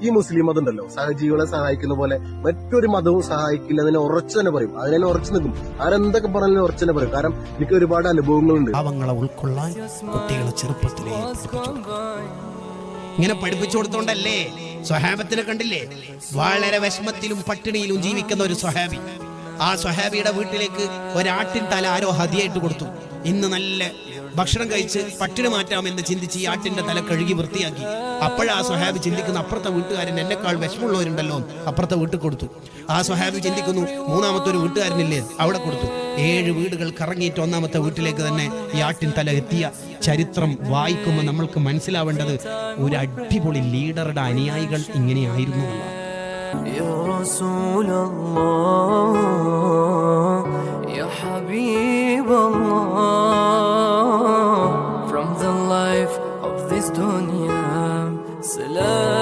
ഈ മുസ്ലിം മതം ഉണ്ടല്ലോ സഹജീവികളെ സഹായിക്കുന്ന പോലെ മറ്റൊരു മതവും സഹായിക്കില്ല. അതിനെ ഉറച്ചു തന്നെ പറയും, അതിനെ ഉറച്ചു നിൽക്കും. ആരെന്തൊക്കെ പറഞ്ഞാലും ഉറച്ചു തന്നെ പറയും. കാരണം എനിക്ക് ഒരുപാട് അനുഭവങ്ങളുണ്ട്. പാവങ്ങളെ ഉൾക്കൊള്ളാൻ കുട്ടികളെ ചെറുപ്പത്തിലേ ഇങ്ങനെ പഠിപ്പിച്ചു കൊടുത്തോണ്ടല്ലേ സ്വഹാബത്തിനെ കണ്ടില്ലേ, വളരെ വിഷമത്തിലും പട്ടിണിയിലും ജീവിക്കുന്ന ഒരു സ്വഹാബി. ആ സ്വഹാബിയുടെ വീട്ടിലേക്ക് ഒരാട്ടിൻ തല ആരോ ഹദിയായിട്ട് കൊടുത്തു. ഇന്ന് നല്ല ഭക്ഷണം കഴിച്ച് പട്ടിണി മാറ്റാമെന്ന് ചിന്തിച്ച് ഈ ആട്ടിന്റെ തല കഴുകി വൃത്തിയാക്കി. അപ്പോഴാ സ്വഹാബി ചിന്തിക്കുന്ന, അപ്പുറത്തെ വീട്ടുകാരൻ എന്നെക്കാൾ വിഷമമുള്ളവരുണ്ടല്ലോ, അപ്പുറത്തെ വീട്ടിൽ കൊടുത്തു. ആ സ്വഹാബി ചിന്തിക്കുന്നു, മൂന്നാമത്തെ ഒരു വീട്ടുകാരനില്ലേ, അവിടെ കൊടുത്തു. 7 വീടുകൾ കറങ്ങിയിട്ട് 1ാമത്തെ വീട്ടിലേക്ക് തന്നെ ഈ ആട്ടിൻ തല എത്തിയ ചരിത്രം വായിക്കുമ്പോൾ നമ്മൾക്ക് മനസ്സിലാവേണ്ടത് ഒരു അടിപൊളി ലീഡറുടെ അനുയായികൾ ഇങ്ങനെയായിരുന്നു. يا رسول الله يا حبيب الله from the life of this dunya salam